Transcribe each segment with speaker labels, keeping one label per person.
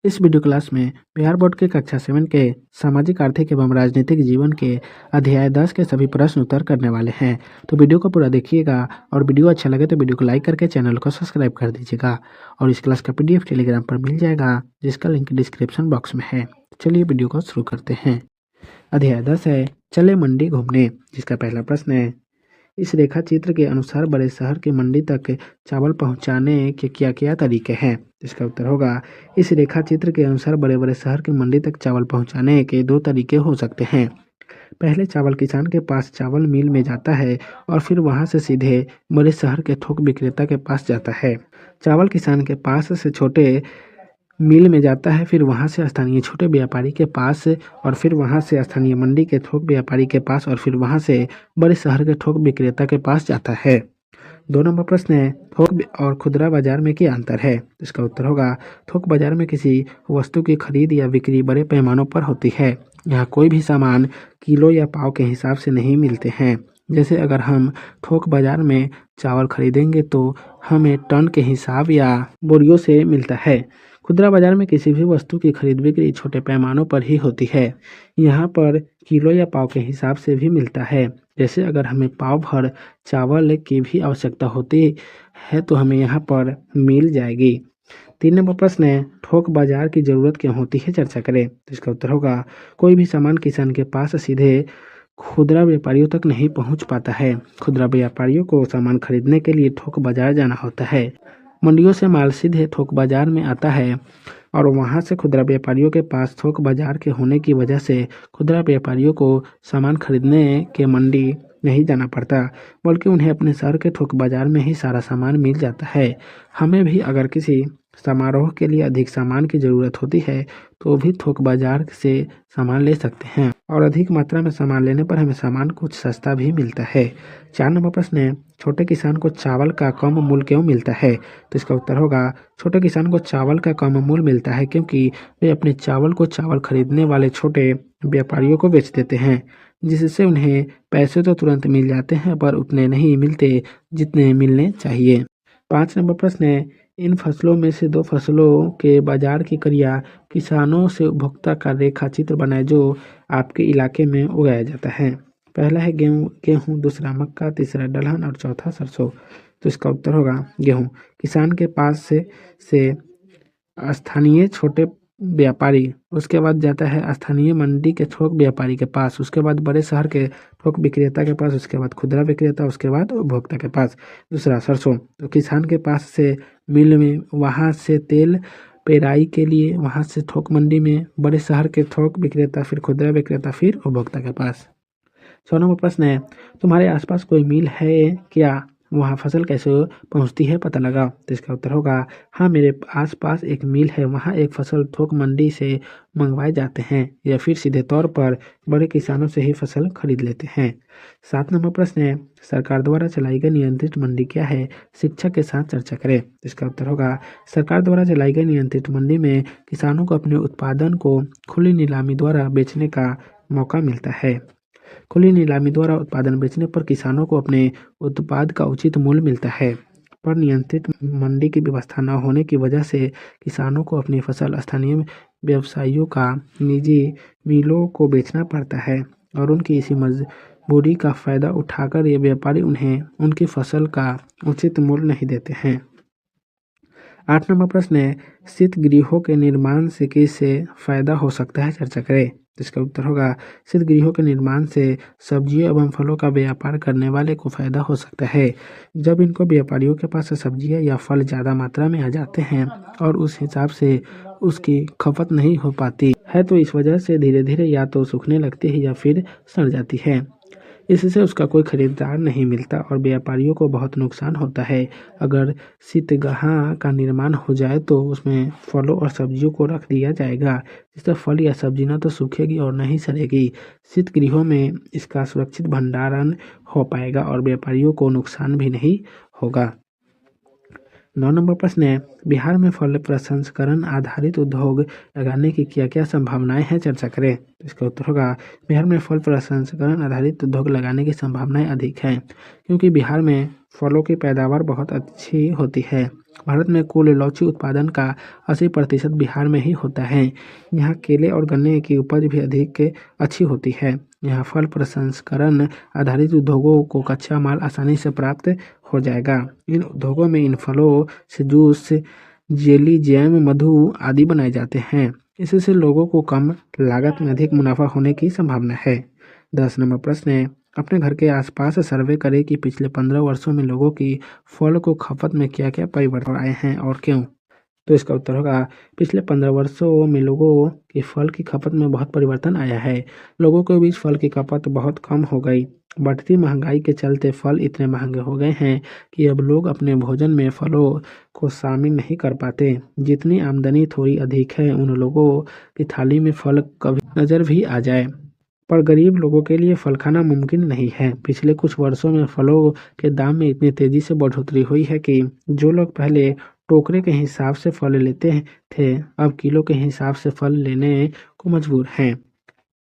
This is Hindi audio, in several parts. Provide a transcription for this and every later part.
Speaker 1: इस वीडियो क्लास में बिहार बोर्ड के कक्षा 7 के सामाजिक आर्थिक एवं राजनीतिक जीवन के अध्याय 10 के सभी प्रश्न उत्तर करने वाले हैं। तो वीडियो को पूरा देखिएगा और वीडियो अच्छा लगे तो वीडियो को लाइक करके चैनल को सब्सक्राइब कर दीजिएगा। और इस क्लास का पीडीएफ टेलीग्राम पर मिल जाएगा, जिसका लिंक डिस्क्रिप्शन बॉक्स में है। चलिए वीडियो को शुरू करते हैं। अध्याय 10 है चले मंडी घूमने, जिसका पहला प्रश्न है इस रेखा चित्र के अनुसार बड़े शहर की मंडी तक चावल पहुंचाने के क्या क्या तरीके हैं। इसका उत्तर होगा इस रेखा चित्र के अनुसार बड़े बड़े शहर की मंडी तक चावल पहुंचाने के दो तरीके हो सकते हैं। पहले चावल किसान के पास चावल मिल में जाता है और फिर वहां से सीधे बड़े शहर के थोक विक्रेता के पास जाता है। चावल किसान के पास से छोटे मिल में जाता है, फिर वहां से स्थानीय छोटे व्यापारी के पास और फिर वहां से स्थानीय मंडी के थोक व्यापारी के पास और फिर वहां से बड़े शहर के थोक विक्रेता के पास जाता है। 2 नंबर प्रश्न है थोक और खुदरा बाजार में क्या अंतर है। इसका उत्तर होगा थोक बाजार में किसी वस्तु की खरीद या बिक्री बड़े पैमानों पर होती है। यहाँ कोई भी सामान किलो या पाव के हिसाब से नहीं मिलते हैं। जैसे अगर हम थोक बाजार में चावल खरीदेंगे तो हमें टन के हिसाब या बोरियों से मिलता है। खुदरा बाजार में किसी भी वस्तु की खरीद बिक्री छोटे पैमानों पर ही होती है। यहाँ पर किलो या पाव के हिसाब से भी मिलता है। जैसे अगर हमें पाव भर चावल की भी आवश्यकता होती है तो हमें यहाँ पर मिल जाएगी। 3 नंबर प्रश्न है थोक बाजार की जरूरत क्यों होती है, चर्चा करें। तो इसका उत्तर होगा कोई भी सामान किसान के पास सीधे खुदरा व्यापारियों तक नहीं पहुंच पाता है। खुदरा व्यापारियों को सामान खरीदने के लिए थोक बाजार जाना होता है। मंडियों से माल सीधे थोक बाजार में आता है और वहां से खुदरा व्यापारियों के पास थोक बाजार के होने की वजह से खुदरा व्यापारियों को सामान खरीदने के मंडी नहीं जाना पड़ता, बल्कि उन्हें अपने शहर के थोक बाजार में ही सारा सामान मिल जाता है। हमें भी अगर किसी समारोह के लिए अधिक सामान की ज़रूरत होती है तो भी थोक बाजार से सामान ले सकते हैं और अधिक मात्रा में सामान लेने पर हमें सामान कुछ सस्ता भी मिलता है। 4 नंबर प्रश्न है छोटे किसान को चावल का कम मूल्य क्यों मिलता है। तो इसका उत्तर होगा छोटे किसान को चावल का कम मूल्य मिलता है क्योंकि वे अपने चावल को चावल खरीदने वाले छोटे व्यापारियों को बेच देते हैं, जिससे उन्हें पैसे तो तुरंत मिल जाते हैं पर उतने नहीं मिलते जितने मिलने चाहिए। 5 नंबर प्रश्न है इन फसलों में से दो फसलों के बाजार की क्रिया किसानों से उपभोक्ता का रेखा चित्र बनाए जो आपके इलाके में उगाया जाता है। पहला है गेहूं, दूसरा मक्का, तीसरा दलहन और चौथा सरसों। तो इसका उत्तर होगा गेहूं। किसान के पास से स्थानीय छोटे व्यापारी, उसके बाद जाता है स्थानीय मंडी के थोक व्यापारी के पास, उसके बाद बड़े शहर के थोक विक्रेता के पास, उसके बाद खुदरा विक्रेता, उसके बाद उपभोक्ता के पास। दूसरा सरसों, तो किसान के पास से मिल में, वहां से तेल पेराई के लिए, वहां से थोक मंडी में, बड़े शहर के थोक विक्रेता, फिर खुदरा विक्रेता, फिर उपभोक्ता के पास। 6 नंबर प्रश्न है तुम्हारे आसपास कोई मिल है क्या, वहाँ फसल कैसे पहुँचती है, पता लगाओ। तो इसका उत्तर होगा हाँ, मेरे आसपास एक मिल है, वहाँ एक फसल थोक मंडी से मंगवाए जाते हैं या फिर सीधे तौर पर बड़े किसानों से ही फसल खरीद लेते हैं। 7 नंबर प्रश्न है सरकार द्वारा चलाई गई नियंत्रित मंडी क्या है, शिक्षक के साथ चर्चा करें। तो इसका उत्तर होगा सरकार द्वारा चलाई गई नियंत्रित मंडी में किसानों को अपने उत्पादन को खुली नीलामी द्वारा बेचने का मौका मिलता है। खुली नीलामी द्वारा उत्पादन बेचने पर किसानों को अपने उत्पाद का उचित मूल्य मिलता है, पर नियंत्रित मंडी की व्यवस्था न होने की वजह से किसानों को अपनी फसल स्थानीय व्यवसायियों का निजी मिलों को बेचना पड़ता है और उनकी इसी मजबूरी का फायदा उठाकर ये व्यापारी उन्हें उनकी फसल का उचित मूल्य नहीं देते हैं। 8 नंबर प्रश्न है शीत गृहों के निर्माण से किससे फायदा हो सकता है, चर्चा करें। तो इसका उत्तर होगा शीत गृहों के निर्माण से सब्जियों एवं फलों का व्यापार करने वाले को फायदा हो सकता है। जब इनको व्यापारियों के पास सब्जियां या फल ज़्यादा मात्रा में आ जाते हैं और उस हिसाब से उसकी खपत नहीं हो पाती है तो इस वजह से धीरे धीरे या तो सूखने लगती है या फिर सड़ जाती है। इससे उसका कोई खरीदार नहीं मिलता और व्यापारियों को बहुत नुकसान होता है। अगर शीतगृह का निर्माण हो जाए तो उसमें फलों और सब्जियों को रख दिया जाएगा, जिससे फल या सब्जी न तो सूखेगी और न ही सड़ेगी। शीत गृहों में इसका सुरक्षित भंडारण हो पाएगा और व्यापारियों को नुकसान भी नहीं होगा। 9 नंबर प्रश्न है बिहार में फल प्रसंस्करण आधारित उद्योग लगाने की क्या क्या संभावनाएं हैं, चर्चा करें। तो इसका उत्तर होगा बिहार में फल प्रसंस्करण आधारित उद्योग लगाने की संभावनाएं अधिक हैं क्योंकि बिहार में फलों की पैदावार बहुत अच्छी होती है भारत में कुल लौकी उत्पादन का 80% बिहार में ही होता है। यहाँ केले और गन्ने की उपज भी अधिक अच्छी होती है। यहाँ फल प्रसंस्करण आधारित उद्योगों को कच्चा माल आसानी से प्राप्त हो जाएगा। इन उद्योगों में इन फलों से जूस, जेली, जैम, मधु आदि बनाए जाते हैं। इससे लोगों को कम लागत में अधिक मुनाफा होने की संभावना है। 10 नंबर प्रश्न है, अपने घर के आसपास सर्वे करें कि पिछले 15 वर्षों में लोगों की फल को खपत में क्या क्या परिवर्तन आए हैं और क्यों। तो इसका उत्तर होगा, पिछले 15 वर्षों में लोगों की फल की खपत में बहुत परिवर्तन आया है। लोगों के बीच फल की खपत बहुत कम हो गई। बढ़ती महंगाई के चलते फल इतने महंगे हो गए हैं कि अब लोग अपने भोजन में फलों को शामिल नहीं कर पाते। जितनी आमदनी थोड़ी अधिक है, उन लोगों की थाली में फल कभी नजर भी आ जाए, पर गरीब लोगों के लिए फल खाना मुमकिन नहीं है। पिछले कुछ वर्षों में फलों के दाम में इतनी तेजी से बढ़ोतरी हुई है कि जो लोग पहले टोकरे के हिसाब से फल लेते थे, अब किलो के हिसाब से फल लेने को मजबूर हैं।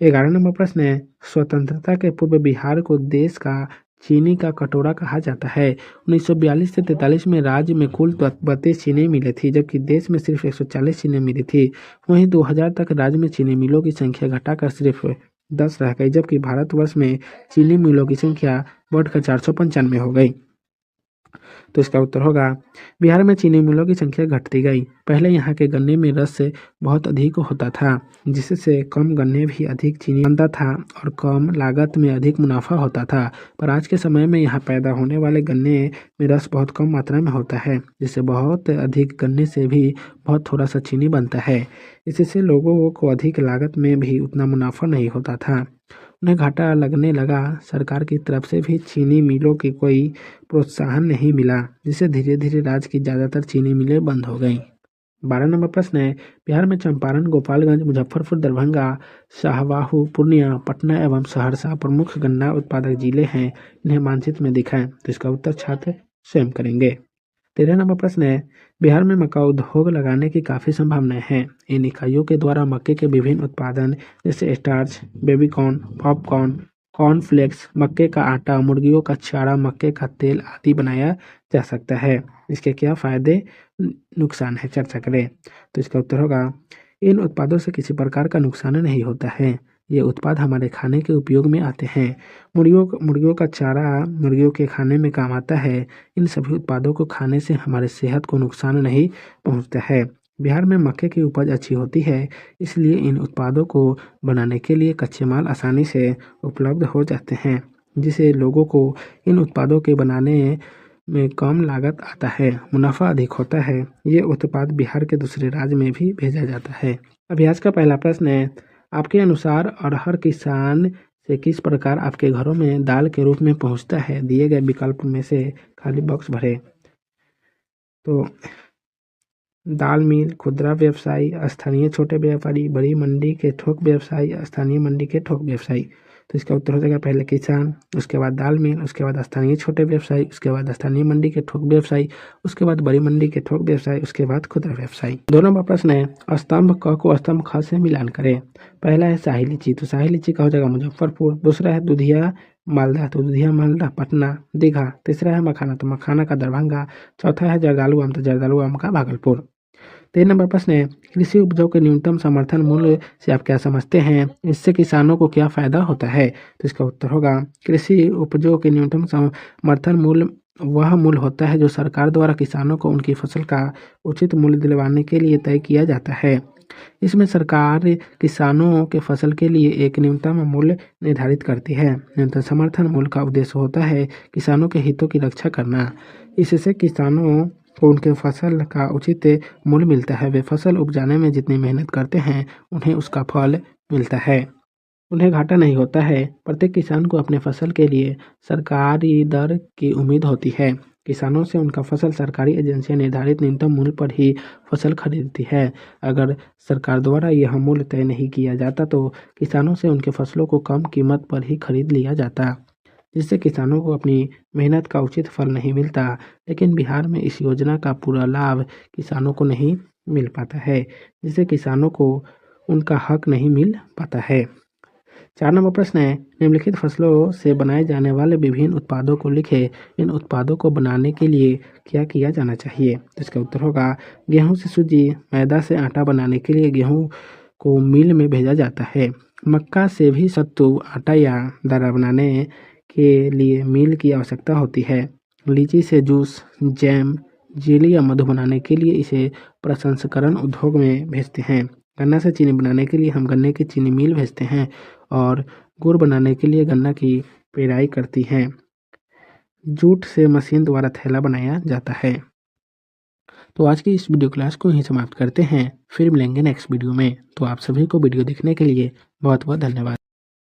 Speaker 1: 11 नंबर प्रश्न है, स्वतंत्रता के पूर्व बिहार को देश का चीनी का कटोरा कहा जाता है। 1942 से 43 में राज्य में कुल 32 चीनी मिलें थी, जबकि देश में सिर्फ 140 चीनी मिली थी। वहीं 2000 तक राज्य में चीनी मिलों की संख्या घटाकर सिर्फ 10 रह गई, जबकि भारतवर्ष में चीनी मिलों की संख्या बढ़कर 495 हो गई। तो इसका उत्तर होगा, बिहार में चीनी मिलों की संख्या घटती गई। पहले यहाँ के गन्ने में रस बहुत अधिक होता था, जिससे कम गन्ने भी अधिक चीनी बनता था और कम लागत में अधिक मुनाफा होता था। पर आज के समय में यहाँ पैदा होने वाले गन्ने में रस बहुत कम मात्रा में होता है, जिससे बहुत अधिक गन्ने से भी बहुत थोड़ा सा चीनी बनता है। इससे लोगों को अधिक लागत में भी उतना मुनाफा नहीं होता था, उन्हें घाटा लगने लगा। सरकार की तरफ से भी चीनी मिलों की कोई प्रोत्साहन नहीं मिला, जिससे धीरे धीरे राज्य की ज़्यादातर चीनी मिलें बंद हो गईं। 12 नंबर प्रश्न है, बिहार में चंपारण, गोपालगंज, मुजफ्फरपुर, दरभंगा, शाहबाहू, पूर्णिया, पटना एवं सहरसा प्रमुख गन्ना उत्पादक जिले हैं। इन्हें मानचित्र में दिखाएं। तो इसका उत्तर छात्र स्वयं करेंगे। 13 नंबर प्रश्न है, बिहार में मक्का उद्योग लगाने की काफ़ी संभावनाएं हैं। इन इकाइयों के द्वारा मक्के के विभिन्न उत्पादन जैसे स्टार्च, बेबीकॉर्न, पॉपकॉर्न, कॉर्नफ्लेक्स, मक्के का आटा, मुर्गियों का चारा, मक्के का तेल आदि बनाया जा सकता है। इसके क्या फायदे नुकसान है, चर्चा करें। तो इसका उत्तर होगा, इन उत्पादों से किसी प्रकार का नुकसान नहीं होता है। ये उत्पाद हमारे खाने के उपयोग में आते हैं। मुर्गियों का चारा मुर्गियों के खाने में काम आता है। इन सभी उत्पादों को खाने से हमारे सेहत को नुकसान नहीं पहुंचता है। बिहार में मक्के की उपज अच्छी होती है, इसलिए इन उत्पादों को बनाने के लिए कच्चे माल आसानी से उपलब्ध हो जाते हैं, जिससे लोगों को इन उत्पादों के बनाने में कम लागत आता है, मुनाफा अधिक होता है। ये उत्पाद बिहार के दूसरे राज्य में भी भेजा जाता है। अभ्यास का पहला प्रश्न है, आपके अनुसार अरहर किसान से किस प्रकार आपके घरों में दाल के रूप में पहुंचता है। दिए गए विकल्प में से खाली बॉक्स भरें। तो दाल मिल, खुदरा व्यवसायी, स्थानीय छोटे व्यापारी, बड़ी मंडी के थोक व्यवसायी, स्थानीय मंडी के थोक व्यवसायी। तो इसका उत्तर हो जाएगा पहले किसान, उसके बाद दाल मिल, उसके बाद स्थानीय छोटे व्यवसायी, उसके बाद स्थानीय मंडी के थोक व्यवसायी, उसके बाद बड़ी मंडी के थोक व्यवसायी, उसके बाद खुदरा व्यवसायी। 2 नंबर प्रश्न है, स्तंभ क को स्तंभ ख से मिलान करें। पहला है शाही लीची, तो शाही लीची का हो जाएगा मुजफ्फरपुर। दूसरा है दुधिया मालदा, तो दुधिया मालदा पटना दीघा। तीसरा है मखाना, तो मखाना का दरभंगा। चौथा है जर्दालू आम, तो जर्दालू आम का भागलपुर। 3 नंबर प्रश्न है, कृषि उपजों के न्यूनतम समर्थन मूल्य से आप क्या समझते हैं, इससे किसानों को क्या फायदा होता है। तो इसका उत्तर होगा, कृषि उपजों के न्यूनतम समर्थन मूल्य वह मूल्य होता है जो सरकार द्वारा किसानों को उनकी फसल का उचित मूल्य दिलवाने के लिए तय किया जाता है। इसमें सरकार किसानों के फसल के लिए एक न्यूनतम मूल्य निर्धारित करती है। न्यूनतम समर्थन मूल्य का उद्देश्य होता है किसानों के हितों की रक्षा करना। इससे किसानों को उनके फसल का उचित मूल्य मिलता है। वे फसल उपजाने में जितनी मेहनत करते हैं, उन्हें उसका फल मिलता है, उन्हें घाटा नहीं होता है। प्रत्येक किसान को अपने फसल के लिए सरकारी दर की उम्मीद होती है। किसानों से उनका फसल सरकारी एजेंसियां निर्धारित न्यूनतम मूल्य पर ही फसल खरीदती है। अगर सरकार द्वारा यह मूल्य तय नहीं किया जाता तो किसानों से उनके फसलों को कम कीमत पर ही खरीद लिया जाता, जिससे किसानों को अपनी मेहनत का उचित फल नहीं मिलता। लेकिन बिहार में इस योजना का पूरा लाभ किसानों को नहीं मिल पाता है, जिससे किसानों को उनका हक नहीं मिल पाता है। 4 नंबर प्रश्न है, निम्नलिखित फसलों से बनाए जाने वाले विभिन्न उत्पादों को लिखें। इन उत्पादों को बनाने के लिए क्या किया जाना चाहिए? तो इसका उत्तर होगा गेहूं से सूजी, मैदा से आटा बनाने के लिए गेहूं को मिल में भेजा जाता है। मक्का से भी सत्तू, आटा या दर्रा बनाने के लिए मिल की आवश्यकता होती है। लीची से जूस, जैम, जेली या मधु बनाने के लिए इसे प्रसंस्करण उद्योग में भेजते हैं। गन्ना से चीनी बनाने के लिए हम गन्ने की चीनी मिल भेजते हैं और गुड़ बनाने के लिए गन्ना की पेराई करती हैं। जूट से मशीन द्वारा थैला बनाया जाता है। तो आज की इस वीडियो क्लास को यहीं समाप्त करते हैं। फिर मिलेंगे नेक्स्ट वीडियो में। तो आप सभी को वीडियो देखने के लिए बहुत बहुत धन्यवाद।